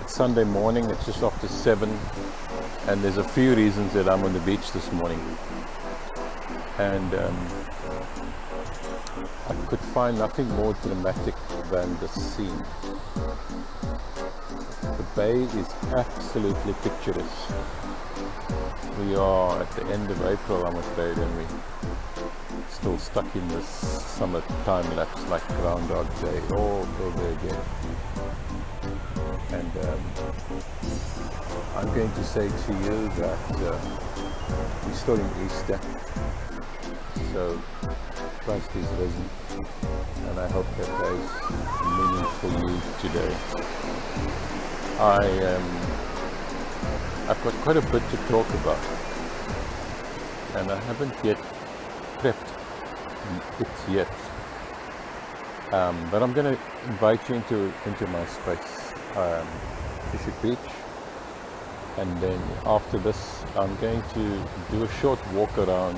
It's Sunday morning, it's just after 7, and there's a few reasons that I'm on the beach this morning. And I could find nothing more dramatic than the scene. The bay is absolutely picturesque. We are at the end of April, I'm afraid, and we're still stuck in this summer time lapse like Groundhog Day all over again. And I'm going to say to you that we're still in Easter, so Christ is risen, and I hope that has meaning for you today. I've got quite a bit to talk about, and I haven't yet prepped it yet. But I'm going to invite you into my space, Fisher Beach, and then after this I'm going to do a short walk around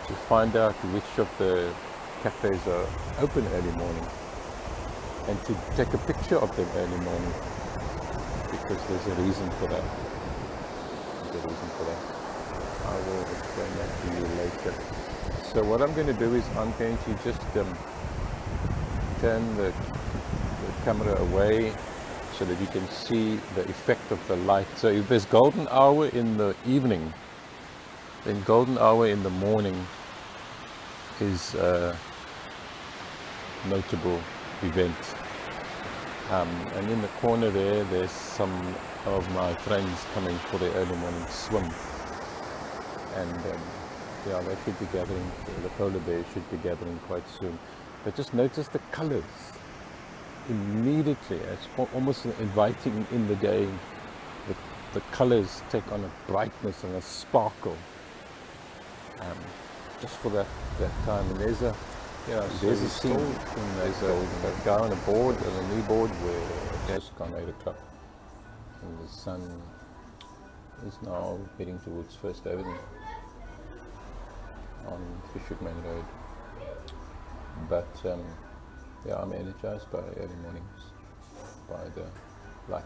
to find out which of the cafes are open early morning, and to take a picture of them early morning, because there's a reason for that. I will explain that to you later. So what I'm going to do is I'm going to just turn the camera away so that you can see the effect of the light. So if there's golden hour in the evening, then golden hour in the morning is a notable event. And in the corner there's some of my friends coming for their early morning swim. And they should be gathering, the polar bears should be gathering quite soon. But just notice the colors immediately. It's almost inviting in the day. The colors take on a brightness and a sparkle, just for that time. And there's a scene. There's a guy on a board, on a new board, where it's gone 8 o'clock, and the sun is now heading towards First Avenue on Fisher Main Road. But I'm energized by early mornings, by the light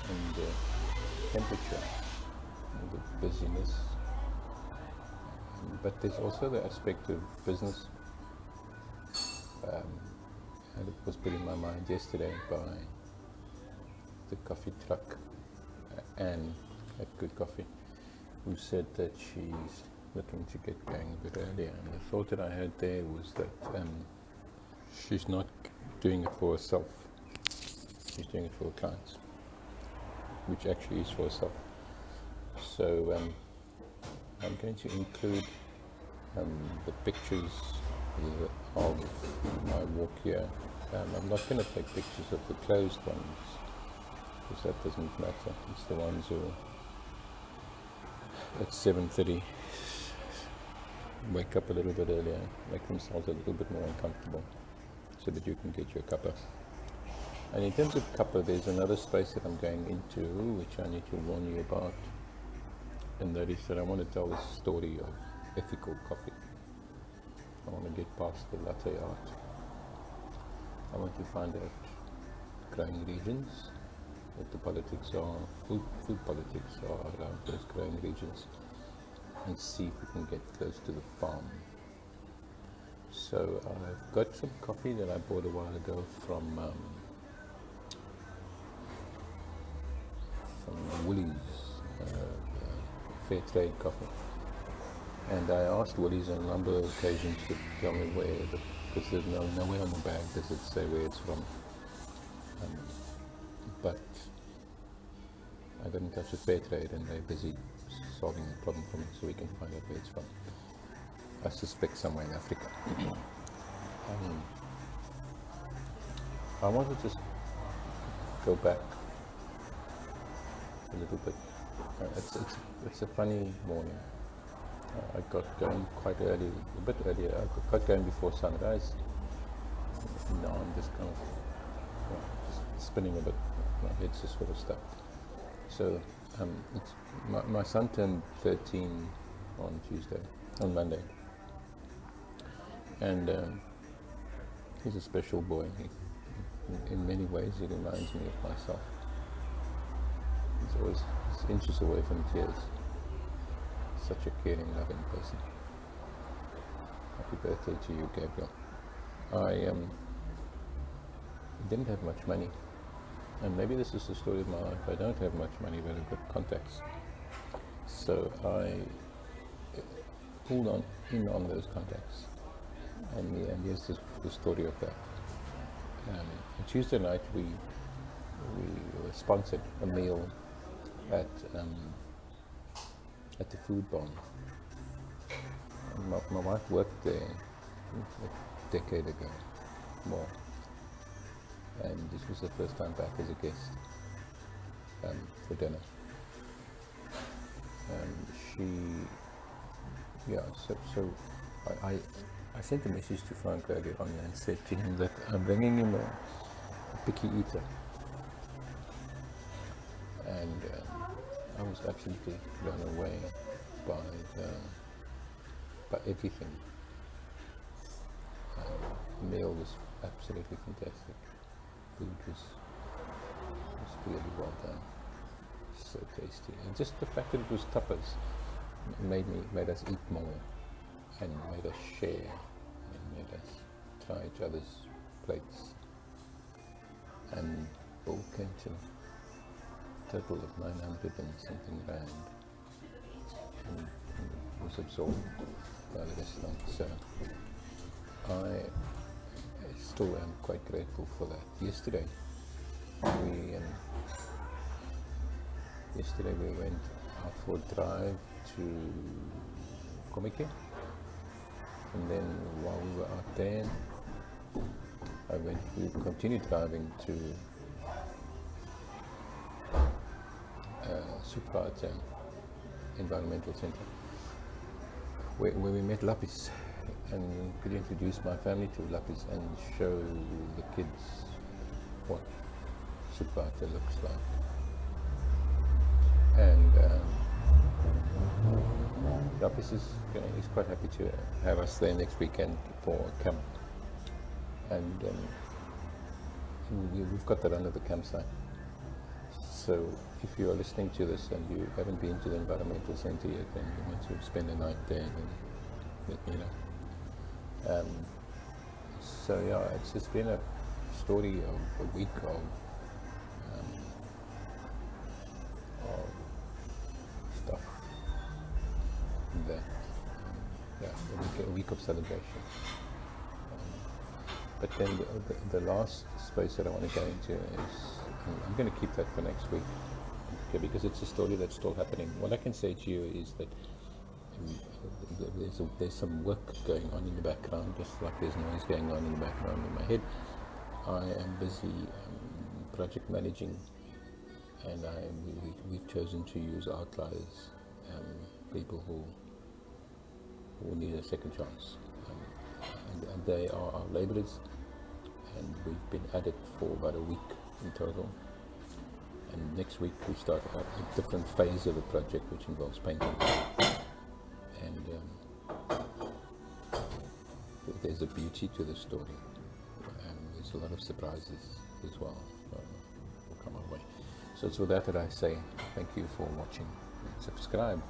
and the temperature and the busyness. But there's also the aspect of business, and it was put in my mind yesterday by the coffee truck and at Good Coffee, who said that she's looking to get going a bit earlier. And the thought that I had there was that she's not doing it for herself, she's doing it for her clients, which actually is for herself. So I'm going to include the pictures of my walk here. I'm not going to take pictures of the closed ones, because that doesn't matter. It's the ones who at 7:30 wake up a little bit earlier, make themselves a little bit more uncomfortable, so that you can get your cuppa. And in terms of cuppa, there's another space that I'm going into, which I need to warn you about, and that is that I want to tell the story of ethical coffee. I want to get past the latte art. I want to find out growing regions, what the politics are, food politics are around those growing regions, and see if we can get close to the farm. So I've got some coffee that I bought a while ago from Woolies, fair trade coffee. And I asked Woolies on a number of occasions to tell me where, because there's nowhere on the bag does it say where it's from. But I got in touch with fair trade, and they're busy solving the problem for me, so we can find out where it's from. I suspect somewhere in Africa. I want to just go back a little bit. It's a funny morning. I got going quite early, a bit earlier. I got going before sunrise. Now I'm just kind of just spinning a bit. My head's just sort of stuck. So my son turned 13 on Monday. And he's a special boy. In many ways, he reminds me of myself. He's always inches away from tears. Such a caring, loving person. Happy birthday to you, Gabriel. I didn't have much money, and maybe this is the story of my life. I don't have much money, but I've got contacts. So I pulled in on those contacts, and here's the story of that. On Tuesday night, we sponsored a meal at the food barn. My wife worked there a decade ago, more, and this was the first time back as a guest for dinner. So I sent a message to Frank earlier on and said to him that I'm bringing him a picky eater, and I was absolutely blown away by everything. The meal was absolutely fantastic. Food was really well done, so tasty, and just the fact that it was tapas made us eat more, and made us share, and made us try each other's plates, and all came to a total of 900 and something rand, and was absorbed by the restaurant. So I still am quite grateful for that. Yesterday we went out for a drive to Komike, and then while we were out there, we continued driving to Supata Environmental Center, where we met Lapis, and could introduce my family to Lapis and show the kids what Supata looks like. And Lapis is quite happy to have us there next weekend for a camp, and we've got that under the campsite. So if you are listening to this and you haven't been to the environmental center yet, and you want to spend a night there, then let me know. So yeah, it's just been a story of a week of stuff that, a week of celebration. But then the last space that I want to go into is, I'm going to keep that for next week, okay, because it's a story that's still happening. What I can say to you is that there's some work going on in the background, just like there's noise going on in the background in my head. I am busy project managing, and we've chosen to use outliers, people who need a second chance, and they are our labourers, and we've been at it for about a week in total. And next week we start a different phase of the project, which involves painting. And there's a beauty to the story, and there's a lot of surprises as well will come our way. So it's with that I say thank you for watching, and subscribe.